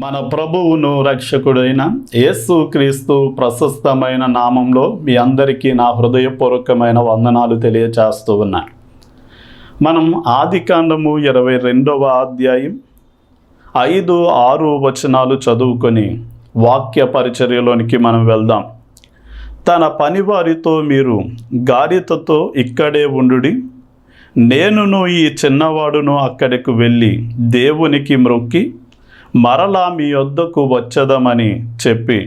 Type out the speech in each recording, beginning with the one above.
మన ప్రభువును రక్షకుడైన యేసుక్రీస్తు ప్రశస్తమైన నామంలో మీ అందరికీ నా హృదయపూర్వకమైన వందనాలు తెలియచేస్తూ ఉన్నాను. మనం ఆదికాండము 22వ అధ్యాయం 5-6 వచనాలు చదువుకొని వాక్య పరిచర్యలోనికి మనం వెళ్దాం. తన పనివారితో మీరు గాడిదతో ఇక్కడే ఉండుడి, నేనును ఈ చిన్నవాడును అక్కడికి వెళ్ళి దేవునికి మ్రొక్కి మరలా మీ వద్దకు వచ్చదమని చెప్పి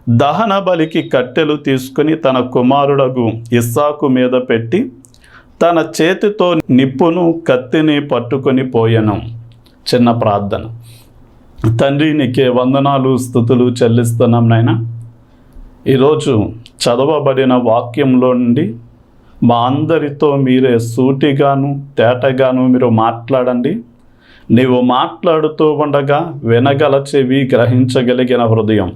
దహన బలికి కట్టెలు తీసుకుని తన కుమారుడగు ఇస్సాకు మీద పెట్టి తన చేతితో నిప్పును కత్తిని పట్టుకొని పోయెను. చిన్న ప్రార్థన. తండ్రి, నీకే వందనాలు స్తుతులు చెల్లిస్తున్నాం నాయనా. ఈరోజు చదవబడిన వాక్యంలో నుండి మా అందరితో మీరే సూటిగాను తేటగాను మీరు మాట్లాడండి. నీవు మాట్లాడుతూ ఉండగా వినగల చెవి, గ్రహించగలిగిన హృదయం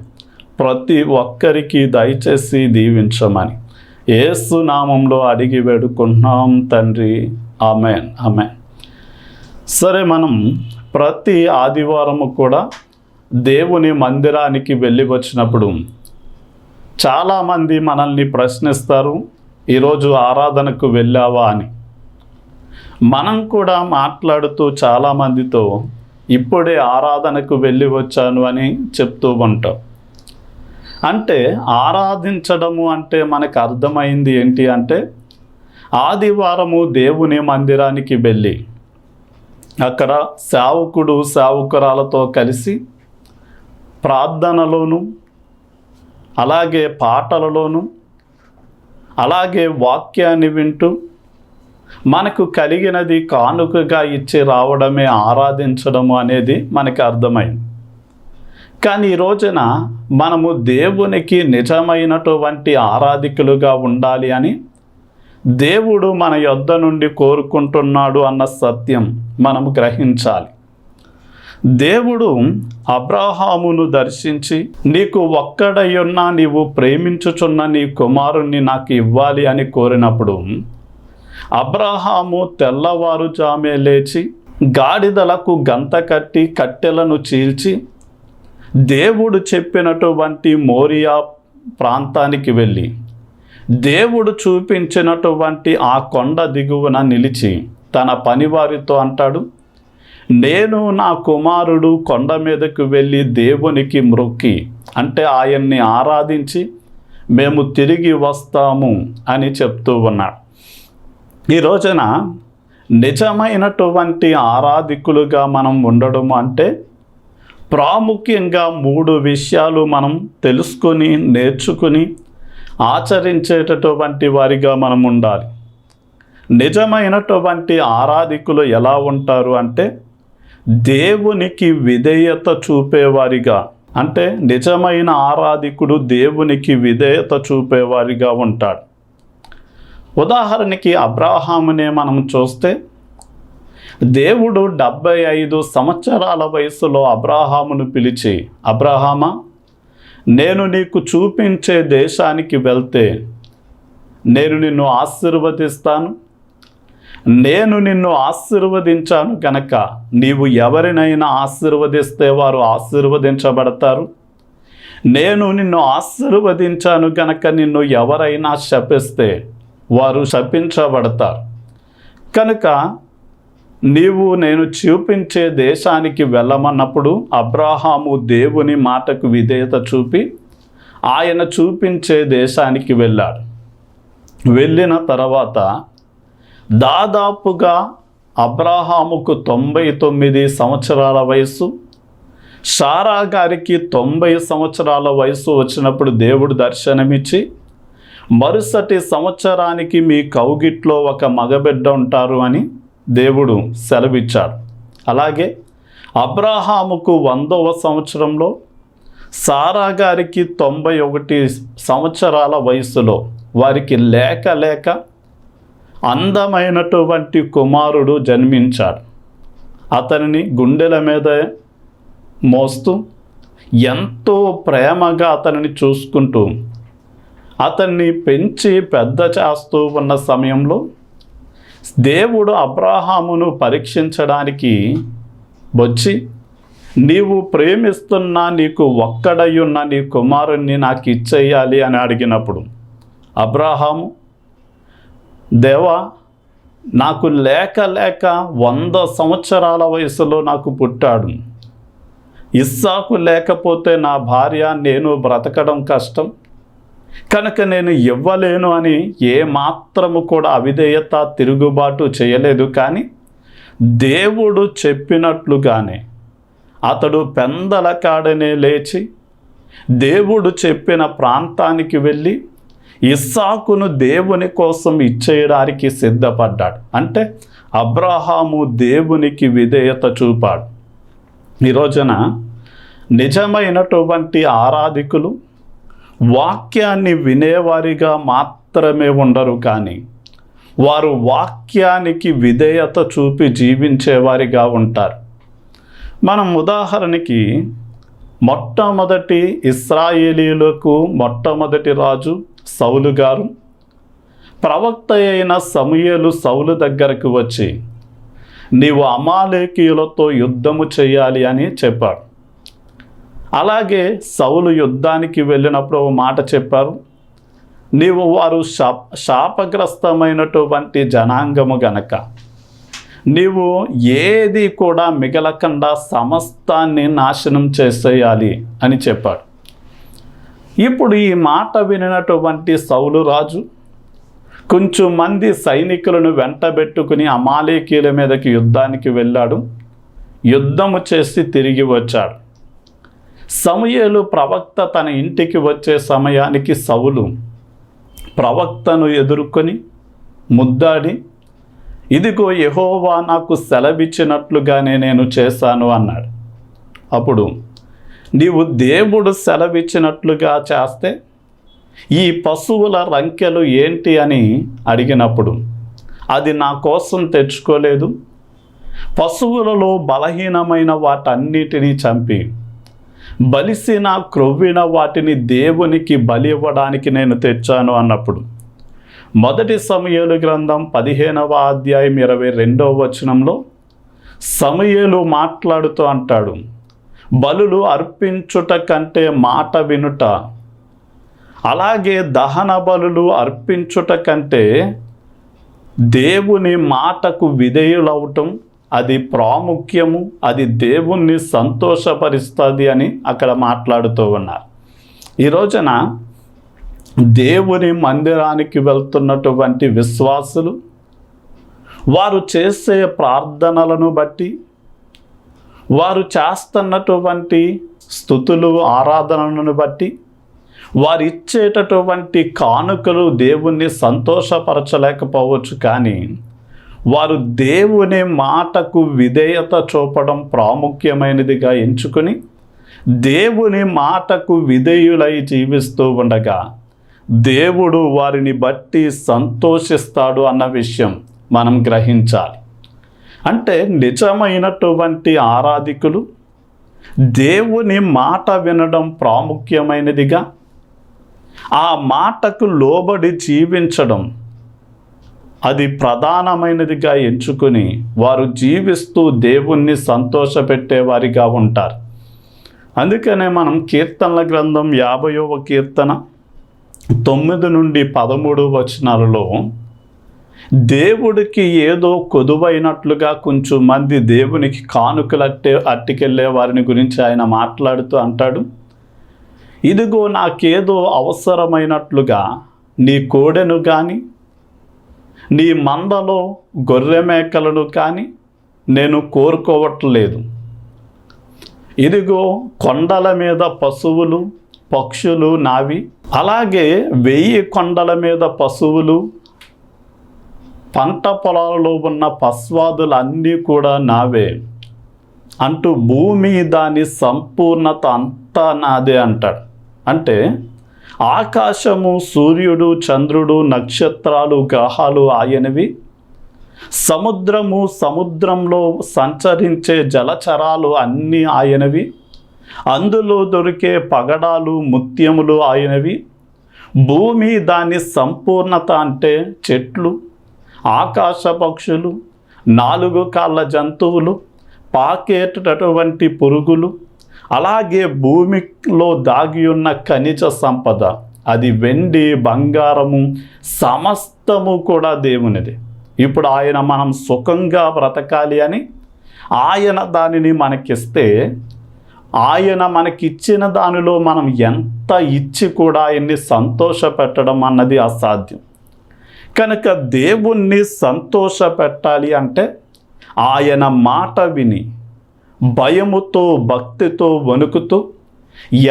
ప్రతి ఒక్కరికి దయచేసి దీవించమని యేసు నామంలో అడిగి వేడుకుంటున్నాం తండ్రి. Amen, amen. సరే, మనం ప్రతి ఆదివారము కూడా దేవుని మందిరానికి వెళ్ళి వచ్చినప్పుడు చాలామంది మనల్ని ప్రశ్నిస్తారు, ఈరోజు ఆరాధనకు వెళ్ళావా అని. మనం కూడా మాట్లాడుతూ చాలామందితో ఇప్పుడే ఆరాధనకు వెళ్ళి వచ్చాను అని చెప్తూ ఉంటాం. అంటే ఆరాధించడము అంటే మనకు అర్థమైంది ఏంటి అంటే, ఆదివారము దేవుని మందిరానికి వెళ్ళి అక్కడ సేవకుడు సేవకురాలతో కలిసి ప్రార్థనలోను, అలాగే పాటలలోను, అలాగే వాక్యాన్ని వింటూ మనకు కలిగినది కానుకగా ఇచ్చి రావడమే ఆరాధించడము అనేది మనకు అర్థమైంది. కానీ ఈ రోజున మనము దేవునికి నిజమైనటువంటి ఆరాధికులుగా ఉండాలి అని దేవుడు మన యొద్ద నుండి కోరుకుంటున్నాడు అన్న సత్యం మనము గ్రహించాలి. దేవుడు అబ్రహామును దర్శించి, నీకు ఒక్కడయ్యున్నా నీవు ప్రేమించుచున్న నీ కుమారుణ్ణి నాకు ఇవ్వాలి అని కోరినప్పుడు అబ్రహాము తెల్లవారుజామే లేచి గాడిదలకు గంత కట్టి కట్టెలను చీల్చి దేవుడు చెప్పినటువంటి మోరియా ప్రాంతానికి వెళ్ళి దేవుడు చూపించినటువంటి ఆ కొండ దిగువన నిలిచి తన పనివారితో అంటాడు, నేను నా కుమారుడు కొండ మీదకు వెళ్ళి దేవునికి మ్రొక్కి, అంటే ఆయన్ని ఆరాధించి మేము తిరిగి వస్తాము అని చెప్తూ ఉన్నాడు. ఈ రోజున నిజమైనటువంటి ఆరాధికులుగా మనం ఉండడం అంటే ప్రాముఖ్యంగా 3 విషయాలు మనం తెలుసుకొని నేర్చుకుని ఆచరించేటటువంటి వారిగా మనం ఉండాలి. నిజమైనటువంటి ఆరాధికులు ఎలా ఉంటారు అంటే, దేవునికి విధేయత చూపేవారిగా, అంటే నిజమైన ఆరాధికుడు దేవునికి విధేయత చూపేవారిగా ఉంటాడు. ఉదాహరణకి అబ్రహామునే మనం చూస్తే, దేవుడు 75 సంవత్సరాల వయసులో అబ్రహామును పిలిచి, అబ్రహామా, నేను నీకు చూపించే దేశానికి వెళ్తే నేను నిన్ను ఆశీర్వదిస్తాను, నేను నిన్ను ఆశీర్వదించాను కనుక నీవు ఎవరినైనా ఆశీర్వదిస్తే వారు ఆశీర్వదించబడతారు, నేను నిన్ను ఆశీర్వదించాను కనుక నిన్ను ఎవరైనా శపిస్తే వారు శపించబడతారు. కనుక నీవు నేను చూపించే దేశానికి వెళ్ళమన్నప్పుడు అబ్రహాము దేవుని మాటకు విధేయత చూపి ఆయన చూపించే దేశానికి వెళ్ళాడు. వెళ్ళిన తర్వాత దాదాపుగా అబ్రహాముకు 99 సంవత్సరాల వయసు, సారా గారికి 90 సంవత్సరాల వయసు వచ్చినప్పుడు దేవుడు దర్శనమిచ్చి, మరుసటి సంవత్సరానికి మీ కౌగిట్లో ఒక మగబిడ్డ ఉంటారు అని దేవుడు సెలవిచ్చాడు. అలాగే అబ్రహాముకు 100వ సంవత్సరంలో, సారా గారికి 91 సంవత్సరాల వయసులో వారికి లేక అందమైనటువంటి కుమారుడు జన్మించాడు. అతనిని గుండెల మీద మోస్తూ ఎంతో ప్రేమగా అతనిని చూసుకుంటూ అతన్ని పెంచి పెద్ద చేస్తూ ఉన్న సమయంలో దేవుడు అబ్రహామును పరీక్షించడానికి వచ్చి నీవు ప్రేమిస్తున్న నీకు ఒక్కడయ్యున్న నీ కుమారుణ్ణి నాకు ఇచ్చేయాలి అని అడిగినప్పుడు అబ్రాహాము, దేవా, నాకు లేక 100 సంవత్సరాల వయసులో నాకు పుట్టాడు. ఇస్సాకు లేకపోతే నా భార్య నేను బ్రతకడం కష్టం కనుక నేను ఇవ్వలేను అని ఏ మాత్రము కూడా అవిధేయత తిరుగుబాటు చేయలేదు. కానీ దేవుడు చెప్పినట్లుగానే అతడు పెందల కాడనే లేచి దేవుడు చెప్పిన ప్రాంతానికి వెళ్ళి ఇస్సాకును దేవుని కోసం ఇచ్చేయడానికి సిద్ధపడ్డాడు. అంటే అబ్రహాము దేవునికి విధేయత చూపాడు. ఈ రోజున నిజమైనటువంటి ఆరాధికులు వాక్యాన్ని వినేవారిగా మాత్రమే ఉండరు, కానీ వారు వాక్యానికి విధేయత చూపి జీవించేవారిగా ఉంటారు. మనం ఉదాహరణకి మొట్టమొదటి ఇశ్రాయేలీయులకు మొట్టమొదటి రాజు సౌలు గారు, ప్రవక్త అయిన సమూయేలు సౌలు దగ్గరకు వచ్చి నీవు అమాలేకీయులతో యుద్ధము చేయాలి అని చెప్పాడు. అలాగే సౌలు యుద్ధానికి వెళ్ళినప్పుడు ఒక మాట చెప్పారు, నీవు వారు శాపగ్రస్తమైనటువంటి జనాంగము గనక నీవు ఏది కూడా మిగలకుండా సమస్తాన్ని నాశనం చేసేయాలి అని చెప్పాడు. ఇప్పుడు ఈ మాట వినినటువంటి సౌలు రాజు కొంచెం మంది సైనికులను వెంటబెట్టుకుని అమాలేకీయుల మీదకి యుద్ధానికి వెళ్ళాడు. యుద్ధము చేసి తిరిగి వచ్చాడు. సమూయేలు ప్రవక్త తన ఇంటికి వచ్చే సమయానికి సౌలు ప్రవక్తను ఎదుర్కొని ముద్దాడి, ఇదిగో యెహోవా నాకు సెలవిచ్చినట్లుగానే నేను చేశాను అన్నాడు. అప్పుడు నీవు దేవుడు సెలవిచ్చినట్లుగా చేస్తే ఈ పశువుల రంకెలు ఏంటి అని అడిగినప్పుడు అది నా కోసం తెచ్చుకోలేదు, పశువులలో బలహీనమైన వాటన్నిటినీ చంపి బలిసిన క్రొవ్విన వాటిని దేవునికి బలి ఇవ్వడానికి నేను తెచ్చాను అన్నప్పుడు మొదటి సమూయేలు గ్రంథం 15వ అధ్యాయం 22వ వచనంలో సమూయేలు మాట్లాడుతూ అంటాడు, బలులు అర్పించుట కంటే మాట వినుట, అలాగే దహన బలులు అర్పించుట కంటే దేవుని మాటకు విధేయులవటం అది ప్రాముఖ్యము, అది దేవుణ్ణి సంతోషపరుస్తుంది అని అక్కడ మాట్లాడుతూ ఉన్నారు. ఈ రోజున దేవుని మందిరానికి వెళ్తున్నటువంటి విశ్వాసులు వారు చేసే ప్రార్థనలను బట్టి, వారు చేస్తున్నటువంటి స్తుతులు ఆరాధనలను బట్టి, వారు ఇచ్చేటటువంటి కానుకలు దేవుణ్ణి సంతోషపరచలేకపోవచ్చు, కానీ వారు దేవుని మాటకు విధేయత చూపడం ప్రాముఖ్యమైనదిగా ఎంచుకొని దేవుని మాటకు విధేయులై జీవిస్తూ ఉండగా దేవుడు వారిని బట్టి సంతోషిస్తాడు అన్న విషయం మనం గ్రహించాలి. అంటే నిజమైనటువంటి ఆరాధికులు దేవుని మాట వినడం ప్రాముఖ్యమైనదిగా, ఆ మాటకు లోబడి జీవించడం అది ప్రధానమైనదిగా ఎంచుకొని వారు జీవిస్తూ దేవుణ్ణి సంతోషపెట్టేవారిగా ఉంటారు. అందుకనే మనం కీర్తనల గ్రంథం 50వ కీర్తన 9 నుండి 13 వచనాలలో దేవుడికి ఏదో కొదువైనట్లుగా కొంచెం మంది దేవునికి కానుకలు అట్టుకెళ్ళే వారిని గురించి ఆయన మాట్లాడుతూ అంటాడు, ఇదిగో నాకేదో అవసరమైనట్లుగా నీ కోడెను కానీ నీ మందలో గొర్రె మేకలను కానీ నేను కోరుకోవట్లేదు. ఇదిగో కొండల మీద పశువులు పక్షులు నావి, అలాగే 1000 కొండల మీద పశువులు, పంట పొలాలలో ఉన్న పశ్వాదులు అన్నీ కూడా నావే అంటూ భూమి దాని సంపూర్ణత అంతా నాదే అంటాడు. అంటే ఆకాశము, సూర్యుడు, చంద్రుడు, నక్షత్రాలు, గ్రహాలు ఆయనవి, సముద్రము, సముద్రంలో సంచరించే జలచరాలు అన్నీ ఆయనవి, అందులో దొరికే పగడాలు, ముత్యములు ఆయనవి, భూమి దాని సంపూర్ణత అంటే చెట్లు, ఆకాశ పక్షులు, 4 కాళ్ళ జంతువులు, పాకేటటువంటి పురుగులు, అలాగే భూమిలో దాగి ఉన్న ఖనిజ సంపద, అది వెండి బంగారము సమస్తము కూడా దేవునిది. ఇప్పుడు ఆయన మనం సుఖంగా బ్రతకాలి అని ఆయన దానిని మనకిస్తే, ఆయన మనకిచ్చిన దానిలో మనం ఎంత ఇచ్చి కూడా ఆయన్ని సంతోషపెట్టడం అన్నది అసాధ్యం. కనుక దేవుణ్ణి సంతోషపెట్టాలి అంటే ఆయన మాట విని భయముతో భక్తితో వణుకుతూ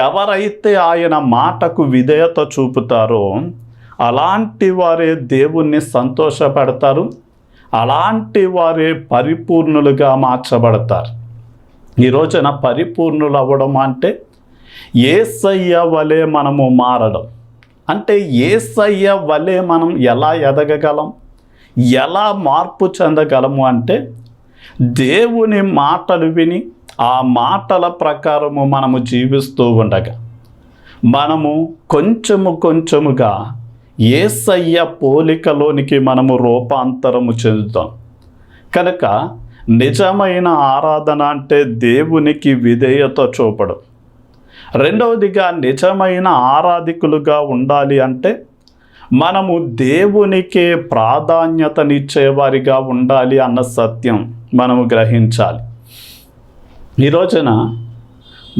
ఎవరైతే ఆయన మాటకు విధేయత చూపుతారో అలాంటి వారే దేవుణ్ణి సంతోషపెడతారు, అలాంటి వారే పరిపూర్ణులుగా మార్చబడతారు. ఈ రోజున పరిపూర్ణులు అవ్వడం అంటే యేసయ్య వలె మనము మారడం. అంటే యేసయ్య వలె మనం ఎలా ఎదగగలం, ఎలా మార్పు చెందగలము అంటే దేవుని మాటలు విని ఆ మాటల ప్రకారము మనము జీవిస్తూ ఉండగా మనము కొంచెముగా యేసయ్య పోలికలోనికి మనము రూపాంతరము చెందుతాం. కనుక నిజమైన ఆరాధన అంటే దేవునికి విధేయత చూపడం. రెండవదిగా నిజమైన ఆరాధికులుగా ఉండాలి అంటే మనము దేవునికే ప్రాధాన్యతనిచ్చేవారిగా ఉండాలి అన్న సత్యం మనము గ్రహించాలి. ఈ రోజున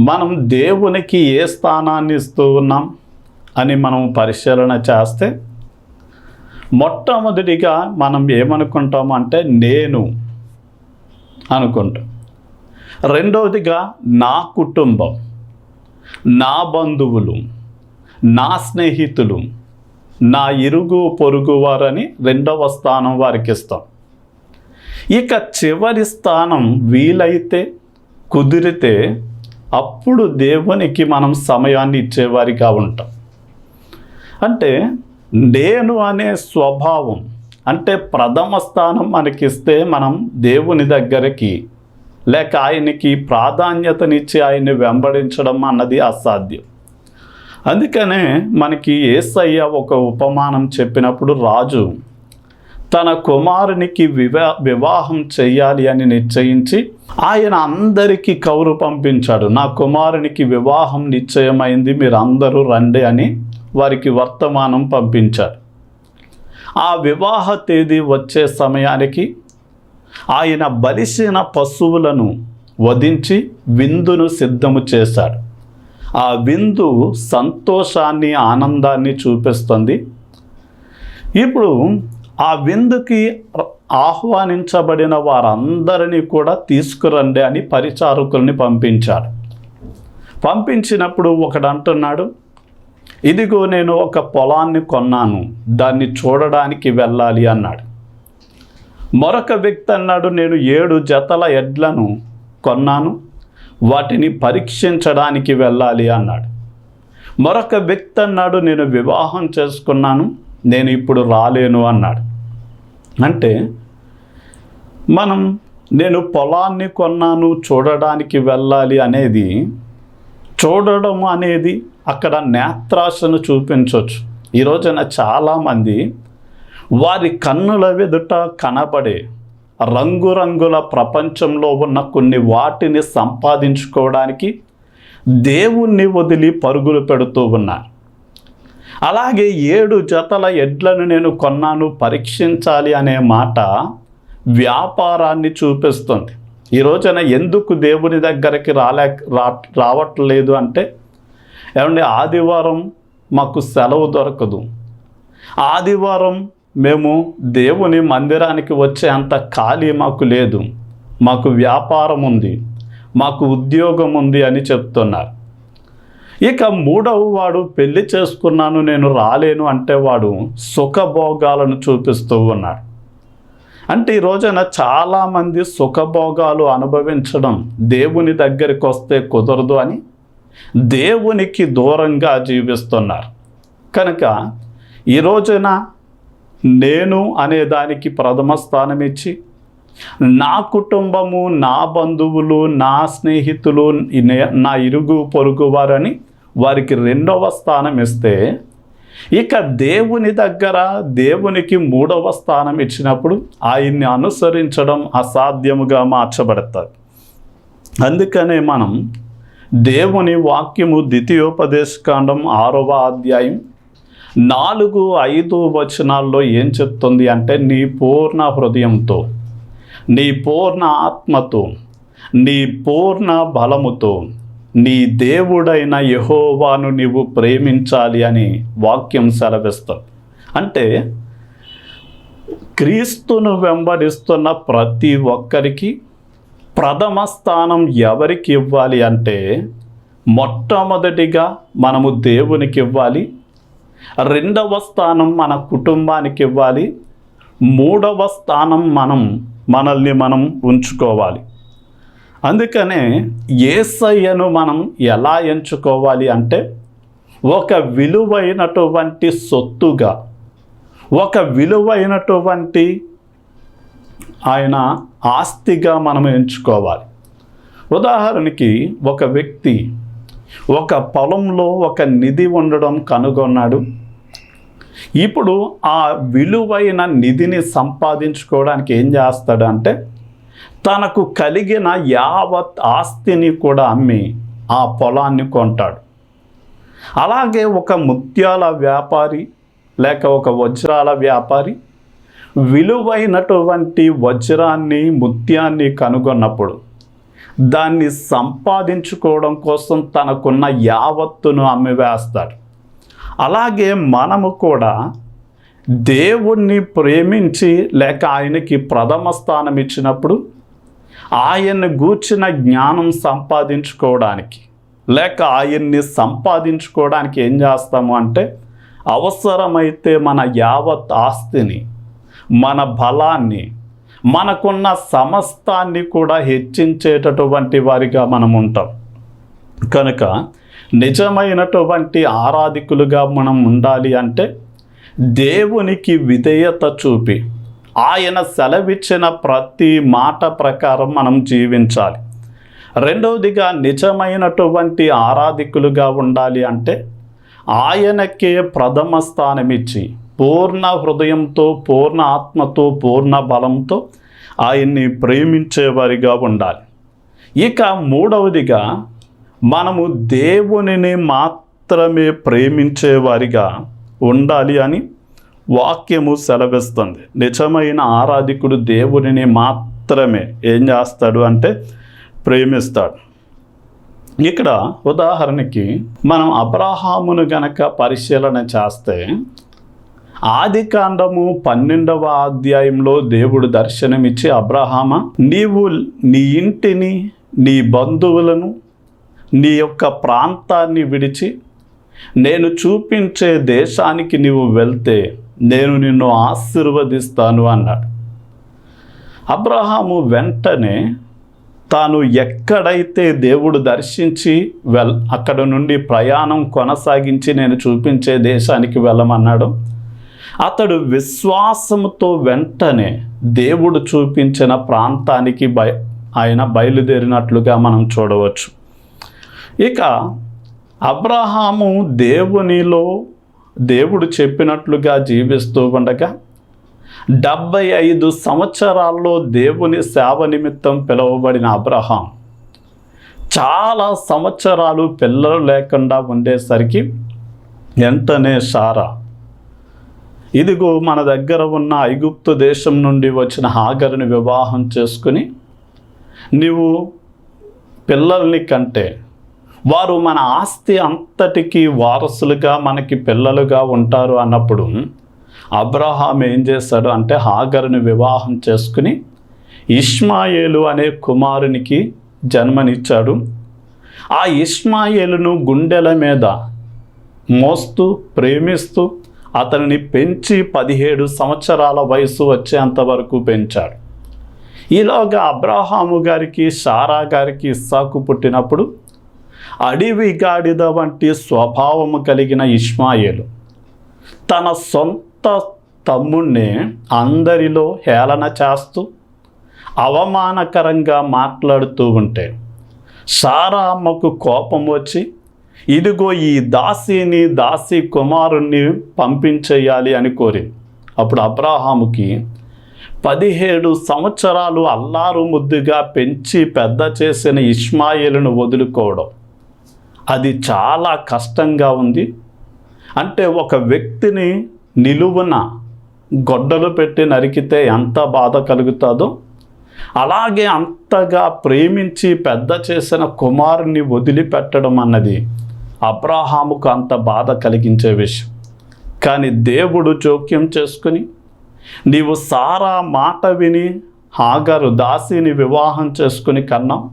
మనం దేవునికి ఏ స్థానాన్ని ఇస్తూ ఉన్నాం అని మనం పరిశీలన చేస్తే మొట్టమొదటిగా మనం ఏమనుకుంటాం అంటే నేను అనుకుంటాం. రెండవదిగా నా కుటుంబం, నా బంధువులు, నా స్నేహితులు, నా ఇరుగు పొరుగు వారని రెండవ స్థానం వారికి ఇస్తాం. ఇక చివరి స్థానం వీలైతే కుదిరితే అప్పుడు దేవునికి మనం సమయాన్ని ఇచ్చేవారిగా ఉంటాం. అంటే నేను అనే స్వభావం అంటే ప్రథమ స్థానం మనకిస్తే మనం దేవుని దగ్గరికి లేక ఆయనకి ప్రాధాన్యతనిచ్చి ఆయన్ని వెంబడించడం అన్నది అసాధ్యం. అందుకనే మనకి యేసయ్య ఒక ఉపమానం చెప్పినప్పుడు రాజు తన కుమారునికి వివాహం చెయ్యాలి అని నిశ్చయించి ఆయన అందరికీ కౌరు పంపించాడు. నా కుమారునికి వివాహం నిశ్చయమైంది, మీరు అందరూ రండి అని వారికి వర్తమానం పంపించాడు. ఆ వివాహ తేదీ వచ్చే సమయానికి ఆయన బలిసిన పశువులను వధించి విందును సిద్ధము చేశాడు. ఆ విందు సంతోషాన్ని ఆనందాన్ని చూపిస్తుంది. ఇప్పుడు ఆ విందుకి ఆహ్వానించబడిన వారందరినీ కూడా తీసుకురండి అని పరిచారకుల్ని పంపించాడు. పంపించినప్పుడు ఒకడు అంటున్నాడు, ఇదిగో నేను ఒక పొలాన్ని కొన్నాను, దాన్ని చూడడానికి వెళ్ళాలి అన్నాడు. మరొక వ్యక్తి అన్నాడు, నేను 7 జతల ఎడ్లను కొన్నాను, వాటిని పరీక్షించడానికి వెళ్ళాలి అన్నాడు. మరొక వ్యక్తి అన్నాడు, నేను వివాహం చేసుకున్నాను, నేను ఇప్పుడు రాలేను అన్నాడు. అంటే నేను పొలాన్ని కొన్నాను చూడడానికి వెళ్ళాలి అనేది, చూడడం అనేది అక్కడ నేత్రాశను చూపించవచ్చు. ఈ రోజున చాలామంది వారి కన్నుల ఎదుట కనబడే రంగురంగుల ప్రపంచంలో ఉన్న కొన్ని వాటిని సంపాదించుకోవడానికి దేవుణ్ణి వదిలి పరుగులు పెడుతూ ఉన్నారు. అలాగే 7 జతల ఎడ్లను నేను కొన్నాను, పరీక్షించాలి అనే మాట వ్యాపారాన్ని చూపిస్తుంది. ఈ రోజున ఎందుకు దేవుని దగ్గరికి రావట్లేదు అంటే, ఏమంటే ఆదివారం మాకు సెలవు దొరకదు, ఆదివారం మేము దేవుని మందిరానికి వచ్చే అంత ఖాళీ మాకు లేదు, మాకు వ్యాపారం ఉంది, మాకు ఉద్యోగం ఉంది అని చెప్తున్నారు. ఇక మూడవ వాడు పెళ్లి చేసుకున్నాను నేను రాలేను అంటే వాడు సుఖభోగాలను చూపిస్తూ ఉన్నాడు. అంటే ఈ రోజున చాలామంది సుఖభోగాలు అనుభవించడం దేవుని దగ్గరికి వస్తే కుదరదు అని దేవునికి దూరంగా జీవిస్తున్నారు. కనుక ఈ రోజున నేను అనే దానికి ప్రథమ స్థానం ఇచ్చి నా కుటుంబము, నా బంధువులు, నా స్నేహితులు, నా ఇరుగు పొరుగు వారని వారికి రెండవ స్థానం ఇస్తే, ఇక దేవుని దగ్గర దేవునికి మూడవ స్థానం ఇచ్చినప్పుడు ఆయన్ని అనుసరించడం అసాధ్యముగా మార్చబడతారు. అందుకనే మనం దేవుని వాక్యము ద్వితీయోపదేశకాండం 6వ అధ్యాయం 4-5 వచనాల్లో ఏం చెప్తుంది అంటే, నీ పూర్ణ హృదయంతో, నీ పూర్ణ ఆత్మతో, నీ పూర్ణ బలముతో నీ దేవుడైన యెహోవాను నీవు ప్రేమించాలి అని వాక్యం సెలవిస్తుంది. అంటే క్రీస్తును వెంబడిస్తున్న ప్రతి ఒక్కరికి ప్రథమ స్థానం ఎవరికి ఇవ్వాలి అంటే, మొట్టమొదటిగా మనము దేవునికి ఇవ్వాలి, రెండవ స్థానం మన కుటుంబానికి ఇవ్వాలి, మూడవ స్థానం మనల్ని మనం ఉంచుకోవాలి. అందుకనే యేసయ్యను మనం ఎలా ఎంచుకోవాలి అంటే, ఒక విలువైనటువంటి సొత్తుగా, ఒక విలువైనటువంటి ఆయన ఆస్తిగా మనం ఎంచుకోవాలి. ఉదాహరణకి ఒక వ్యక్తి ఒక పొలంలో ఒక నిధి ఉండడం కనుగొన్నాడు. ఇప్పుడు ఆ విలువైన నిధిని సంపాదించుకోవడానికి ఏం చేస్తాడు అంటే, తనకు కలిగిన యావత్ ఆస్తిని కూడా అమ్మి ఆ పొలాన్ని కొంటాడు. అలాగే ఒక ముత్యాల వ్యాపారి లేక ఒక వజ్రాల వ్యాపారి విలువైనటువంటి వజ్రాన్ని, ముత్యాన్ని కనుగొన్నప్పుడు దాన్ని సంపాదించుకోవడం కోసం తనకున్న యావత్తును అమ్మివేస్తాడు. అలాగే మనము కూడా దేవుణ్ణి ప్రేమించి లేక ఆయనకి ప్రథమ స్థానం ఇచ్చినప్పుడు, ఆయన్ని గూర్చిన జ్ఞానం సంపాదించుకోవడానికి లేక ఆయన్ని సంపాదించుకోవడానికి ఏం చేస్తాము అంటే, అవసరమైతే మన యావత్ ఆస్తిని, మన బలాన్ని, మనకున్న సమస్తాన్ని కూడా హెచ్చించేటటువంటి వారిగా మనం ఉంటాం. కనుక నిజమైనటువంటి ఆరాధికులుగా మనం ఉండాలి అంటే, దేవునికి విధేయత చూపి ఆయన సెలవిచ్చిన ప్రతి మాట ప్రకారం మనం జీవించాలి. రెండవదిగా, నిజమైనటువంటి ఆరాధికులుగా ఉండాలి అంటే, ఆయనకే ప్రథమ స్థానం ఇచ్చి పూర్ణ హృదయంతో, పూర్ణ ఆత్మతో, పూర్ణ బలంతో ఆయన్ని ప్రేమించేవారిగా ఉండాలి. ఇక మూడవదిగా, మనము దేవునిని మాత్రమే ప్రేమించేవారిగా ఉండాలి అని వాక్యము సెలవిస్తుంది. నిజమైన ఆరాధికుడు దేవునిని మాత్రమే ఏం చేస్తాడు అంటే ప్రేమిస్తాడు. ఇక్కడ ఉదాహరణకి మనం అబ్రహామును గనక పరిశీలన చేస్తే, ఆదికాండము 12వ అధ్యాయంలో దేవుడు దర్శనమిచ్చి, అబ్రహామా, నీవు నీ ఇంటిని, నీ బంధువులను, నీ యొక్క ప్రాంతాన్ని విడిచి నేను చూపించే దేశానికి నీవు వెళ్తే నేను నిన్ను ఆశీర్వదిస్తాను అన్నాడు. అబ్రహాము వెంటనే తాను ఎక్కడైతే దేవుడు దర్శించి అక్కడ నుండి ప్రయాణం కొనసాగించి నేను చూపించే దేశానికి వెళ్ళమన్నాడు, అతడు విశ్వాసంతో వెంటనే దేవుడు చూపించిన ప్రాంతానికి ఆయన బయలుదేరినట్లుగా మనం చూడవచ్చు. ఇక అబ్రహాము దేవునిలో దేవుడు చెప్పినట్లుగా జీవిస్తూ ఉండగా 75 సంవత్సరాల్లో దేవుని సేవ నిమిత్తం పిలువబడిన అబ్రహాం చాలా సంవత్సరాలు పిల్లలు లేకుండా ఉండేసరికి వెంటనే సారా, ఇదిగో మన దగ్గర ఉన్న ఐగుప్తు దేశం నుండి వచ్చిన హాగరుని వివాహం చేసుకుని నీవు పిల్లల్ని కంటే వారు మన ఆస్తి అంతటికి వారసులుగా మనకి పిల్లలుగా ఉంటారు అన్నప్పుడు, అబ్రహాం ఏం చేశాడు అంటే హాగరుని వివాహం చేసుకుని ఇష్మాయేలు అనే కుమారునికి జన్మనిచ్చాడు. ఆ ఇష్మాయేలును గుండెల మీద మోస్తూ ప్రేమిస్తూ అతనిని పెంచి 17 సంవత్సరాల వయసు వచ్చేంత వరకు పెంచాడు. ఈలోగా అబ్రహాము గారికి, సారా గారికి ఇస్సాకు పుట్టినప్పుడు అడవి గాడిద వంటి స్వభావము కలిగిన ఇష్మాయేలు తన సొంత తమ్ముణ్ణి అందరిలో హేళన చేస్తూ అవమానకరంగా మాట్లాడుతూ ఉంటే సారా అమ్మకు కోపం వచ్చి, ఇదిగో ఈ దాసి కుమారుణ్ణి పంపించేయాలి అని కోరింది. అప్పుడు అబ్రహాముకి 17 సంవత్సరాలు అల్లారు ముద్దుగా పెంచి పెద్ద చేసిన ఇష్మాయేలును వదులుకోవడం అది చాలా కష్టంగా ఉంది. అంటే ఒక వ్యక్తిని నిలువున గొడ్డలు పెట్టి నరికితే ఎంత బాధ కలుగుతుందో, అలాగే అంతగా ప్రేమించి పెద్ద చేసిన కుమారుని వదిలిపెట్టడం అన్నది అబ్రాహాముకు అంత బాధ కలిగించే విషయం. కానీ దేవుడు జోక్యం చేసుకుని, నీవు సారా మాట విని హాగరు దాసిని వివాహం చేసుకుని కన్నావు,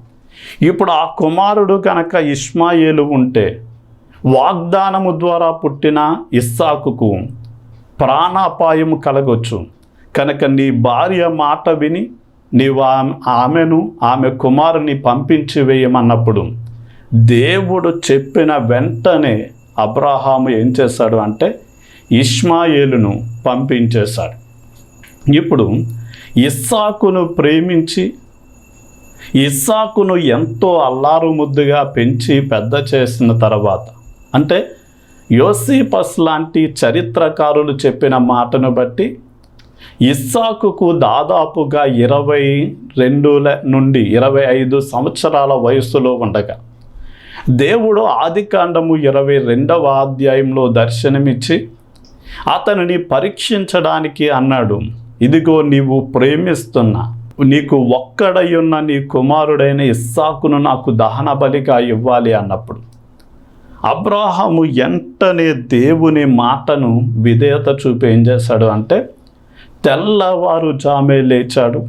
ఇప్పుడు ఆ కుమారుడు కనుక ఇష్మాయేలు ఉంటే వాగ్దానము ద్వారా పుట్టిన ఇస్సాకుకు ప్రాణాపాయము కలగొచ్చు కనుక నీ భార్య మాట విని నీవు ఆమెను ఆమె కుమారుని పంపించి వేయమన్నప్పుడు దేవుడు చెప్పిన వెంటనే అబ్రాహాము ఏం చేశాడు అంటే ఇష్మాయేలును పంపించేశాడు. ఇప్పుడు ఇస్సాకును ప్రేమించి ఇస్సాకును ఎంతో అల్లారు ముద్దుగా పెంచి పెద్ద చేసిన తర్వాత, అంటే యోసేపస్ లాంటి చరిత్రకారులు చెప్పిన మాటను బట్టి ఇస్సాకుకు దాదాపుగా 22 నుండి 25 సంవత్సరాల వయస్సులో ఉండగా దేవుడు ఆదికాండము 22వ అధ్యాయంలో దర్శనమిచ్చి అతనిని పరీక్షించడానికి అన్నాడు, ఇదిగో నీవు ప్రేమిస్తున్నా నీకు ఒక్కడయున్న నీ కుమారుడైన ఇస్సాకును నాకు దహన బలిగా ఇవ్వాలి అన్నప్పుడు అబ్రాహాము వెంటనే దేవుని మాటను విధేయత చూపి ఏం చేశాడు అంటే తెల్లవారుజామే లేచాడు,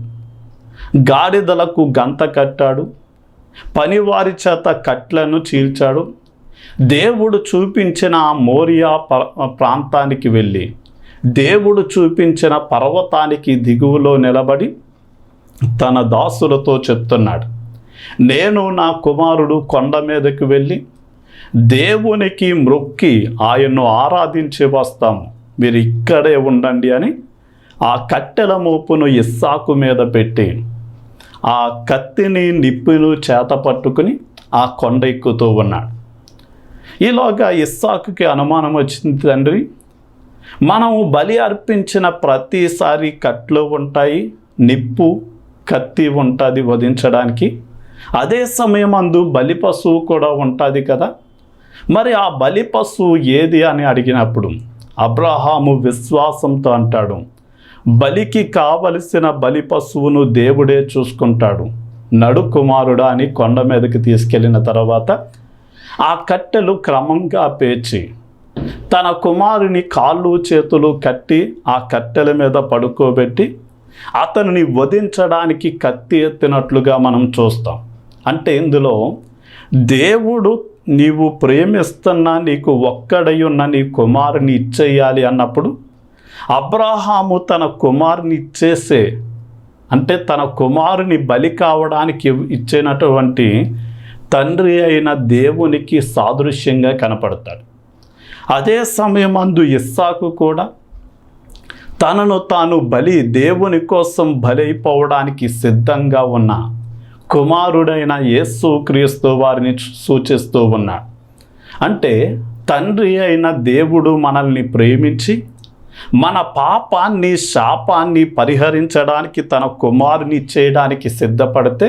గాడిదలకు గంత కట్టాడు, పనివారి చేత కట్లను చీల్చాడు. దేవుడు చూపించిన ఆ మోరియా ప్రాంతానికి వెళ్ళి దేవుడు చూపించిన పర్వతానికి దిగువలో నిలబడి తన దాసులతో చెప్తున్నాడు, నేను నా కుమారుడు కొండ మీదకి వెళ్ళి దేవునికి మ్రొక్కి ఆయన్ను ఆరాధించి వస్తాము, మీరు ఇక్కడే ఉండండి అని ఆ కట్టెల మోపును ఇస్సాకు మీద పెట్టి ఆ కత్తిని నిప్పులు చేత పట్టుకుని ఆ కొండ ఎక్కుతూ ఉన్నాడు. ఈలోగా ఇస్సాకుకి అనుమానం వచ్చింది, తండ్రి మనము బలి అర్పించిన ప్రతిసారి కట్లు ఉంటాయి, నిప్పు కత్తి ఉంటుంది వధించడానికి, అదే సమయం అందు బలి పశువు కూడా ఉంటుంది కదా, మరి ఆ బలి పశువు ఏది అని అడిగినప్పుడు అబ్రాహాము విశ్వాసంతో అంటాడు, బలికి కావలసిన బలి పశువును దేవుడే చూసుకుంటాడు, నడు కుమారుడా అని కొండ మీదకి తీసుకెళ్ళిన తర్వాత ఆ కట్టెలు క్రమంగా పేర్చి తన కుమారుని కాళ్ళు చేతులు కట్టి ఆ కట్టెల మీద పడుకోబెట్టి అతనిని వధించడానికి కత్తి ఎత్తినట్లుగా మనం చూస్తాం. అంటే ఇందులో దేవుడు నీవు ప్రేమిస్తున్నా నీకు ఒక్కడై ఉన్న నీ కుమారుని ఇచ్చేయాలి అన్నప్పుడు అబ్రాహాము తన కుమారుని ఇచ్చేసే, అంటే తన కుమారుని బలి కావడానికి ఇచ్చినటువంటి తండ్రి అయిన దేవునికి సాదృశ్యంగా కనపడతాడు. అదే సమయమందు ఇస్సాకు కూడా తనను తాను దేవుని కోసం బలైపోవడానికి సిద్ధంగా ఉన్న కుమారుడైన యేసు క్రీస్తు వారిని సూచిస్తూ ఉన్నాడు. అంటే తండ్రి అయిన దేవుడు మనల్ని ప్రేమించి మన పాపాన్ని శాపాన్ని పరిహరించడానికి తన కుమారుని చేయడానికి సిద్ధపడితే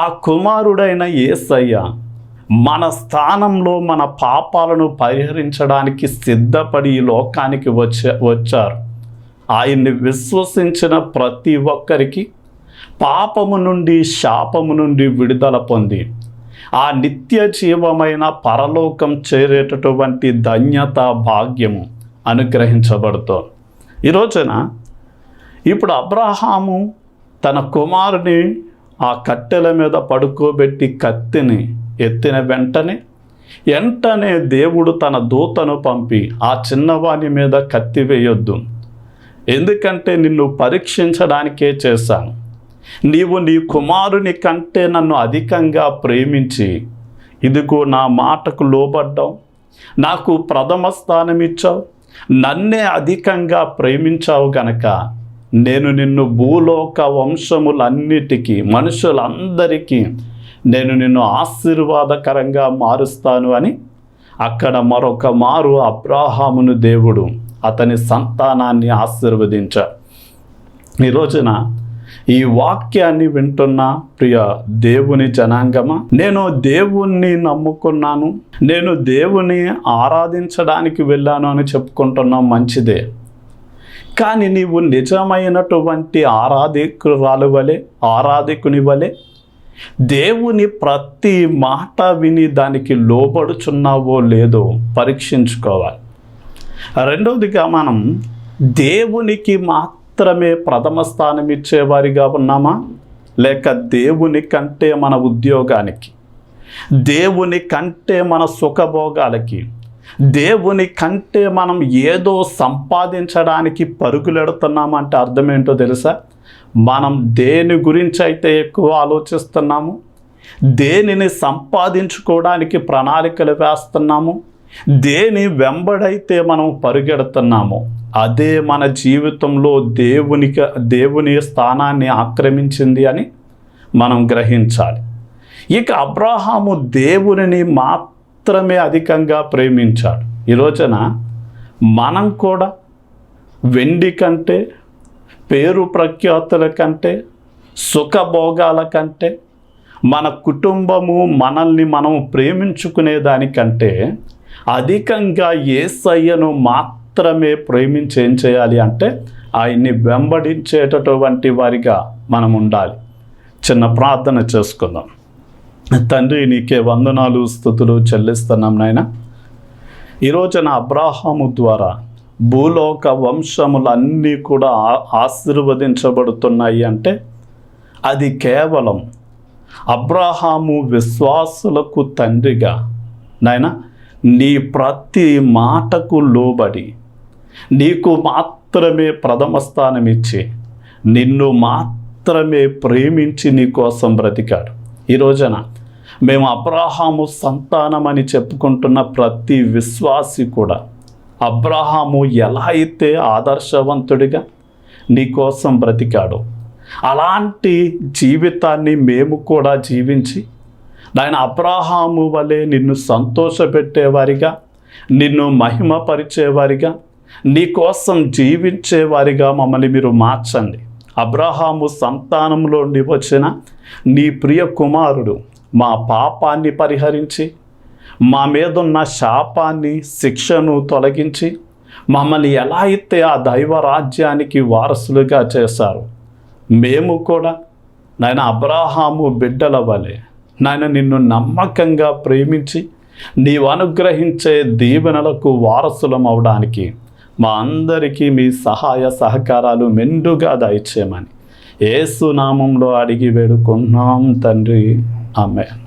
ఆ కుమారుడైన యేసయ్య మన స్థానంలో మన పాపాలను పరిహరించడానికి సిద్ధపడి ఈ లోకానికి వచ్చారు. ఆయన్ని విశ్వసించిన ప్రతి ఒక్కరికి పాపము నుండి శాపము నుండి విడుదల పొంది ఆ నిత్య జీవమైన పరలోకం చేరేటటువంటి ధన్యత భాగ్యము అనుగ్రహించబడుతోంది. ఈ రోజున ఇప్పుడు అబ్రాహాము తన కుమారుని ఆ కట్టెల మీద పడుకోబెట్టి కత్తిని ఎత్తిన వెంటనే దేవుడు తన దూతను పంపి ఆ చిన్నవాని మీద కత్తి వేయొద్దు, ఎందుకంటే నిన్ను పరీక్షించడానికే చేశాను, నీవు నీ కుమారుని కంటే నన్ను అధికంగా ప్రేమించి ఇదిగో నా మాటకు లోబడ్డావు, నాకు ప్రథమ స్థానం ఇచ్చావు, నన్నే అధికంగా ప్రేమించావు గనక నేను నిన్ను భూలోక వంశములన్నిటికీ మనుషులందరికీ నేను నిన్ను ఆశీర్వాదకరంగా మారుస్తాను అని అక్కడ మరొక మారు అబ్రాహామును దేవుడు అతని సంతానాన్ని ఆశీర్వదించాడు. ఈ రోజున ఈ వాక్యాన్ని వింటున్న ప్రియ దేవుని జనాంగమా, నేను దేవుణ్ణి నమ్ముకున్నాను, నేను దేవుని ఆరాధించడానికి వెళ్ళాను అని చెప్పుకుంటున్నాం, మంచిదే. కానీ నీవు నిజమైనటువంటి ఆరాధికుని వలె దేవుని ప్రతి మాట విని దానికి లోబడుచున్నావో లేదో పరీక్షించుకోవాలి. రెండవదిగా, మనం దేవునికి మాత్రమే ప్రథమ స్థానం ఇచ్చేవారిగా ఉన్నామా, లేక దేవుని కంటే మన ఉద్యోగానికి, దేవుని కంటే మన సుఖభోగాలకి, దేవుని కంటే మనం ఏదో సంపాదించడానికి పరుగులెడుతున్నామంటే అర్థం ఏంటో తెలుసా? మనం దేని గురించి అయితే ఎక్కువ ఆలోచిస్తున్నాము, దేనిని సంపాదించుకోవడానికి ప్రణాళికలు వేస్తున్నాము, దేని వెంబడైతే మనం పరుగెడుతున్నామో అదే మన జీవితంలో దేవుని స్థానాన్ని ఆక్రమించింది అని మనం గ్రహించాలి. ఇక అబ్రహాము దేవునిని మాత్రమే అధికంగా ప్రేమించాడు. ఈ రోజున మనం కూడా వెండి కంటే, పేరు ప్రఖ్యాతుల కంటే, సుఖభోగాల కంటే, మన కుటుంబము మనల్ని మనం ప్రేమించుకునే దానికంటే అధికంగా యేసయ్యను మాత్రమే ప్రేమించి ఏం చేయాలి అంటే ఆయన్ని వెంబడించేటటువంటి వారిగా మనం ఉండాలి. చిన్న ప్రార్థన చేసుకుందాం. తండ్రి, నీకే వందనాలు స్తుతులు చెల్లిస్తున్నాం నాయన. ఈరోజున అబ్రాహాము ద్వారా భూలోక వంశములన్నీ కూడా ఆశీర్వదించబడుతున్నాయి అంటే అది కేవలం అబ్రాహాము విశ్వాసులకు తండ్రిగా నాయన నీ ప్రతి మాటకు లోబడి నీకు మాత్రమే ప్రథమ స్థానం ఇచ్చి నిన్ను మాత్రమే ప్రేమించి నీ కోసం బ్రతికాడు. ఈ రోజున మేము అబ్రాహాము సంతానమని చెప్పుకుంటున్న ప్రతి విశ్వాసి కూడా అబ్రాహాము ఎలా అయితే ఆదర్శవంతుడిగా నీ కోసం బ్రతికాడో అలాంటి జీవితాన్ని మేము కూడా జీవించి నాయన అబ్రాహాము వలె నిన్ను సంతోషపెట్టేవారిగా, నిన్ను మహిమపరిచేవారిగా, నీ కోసం జీవించేవారిగా మమ్మల్ని మీరు మార్చండి. అబ్రాహాము సంతానంలోండి వచ్చిన నీ ప్రియ కుమారుడు మా పాపాన్ని పరిహరించి, మా మీదున్న శాపాన్ని, శిక్షను తొలగించి మమ్మల్ని ఎలా అయితే ఆ దైవ రాజ్యానికి వారసులుగా చేశారు, మేము కూడా నాయన అబ్రాహాము బిడ్డల వలె నాయన నిన్ను నమ్మకంగా ప్రేమించి నీవు అనుగ్రహించే దీవెనలకు వారసులం అవడానికి మా అందరికీ మీ సహాయ సహకారాలు మెండుగా దయచేయమని యేసు నామంలో అడిగి వేడుకున్నాం తండ్రి. ఆమేన్.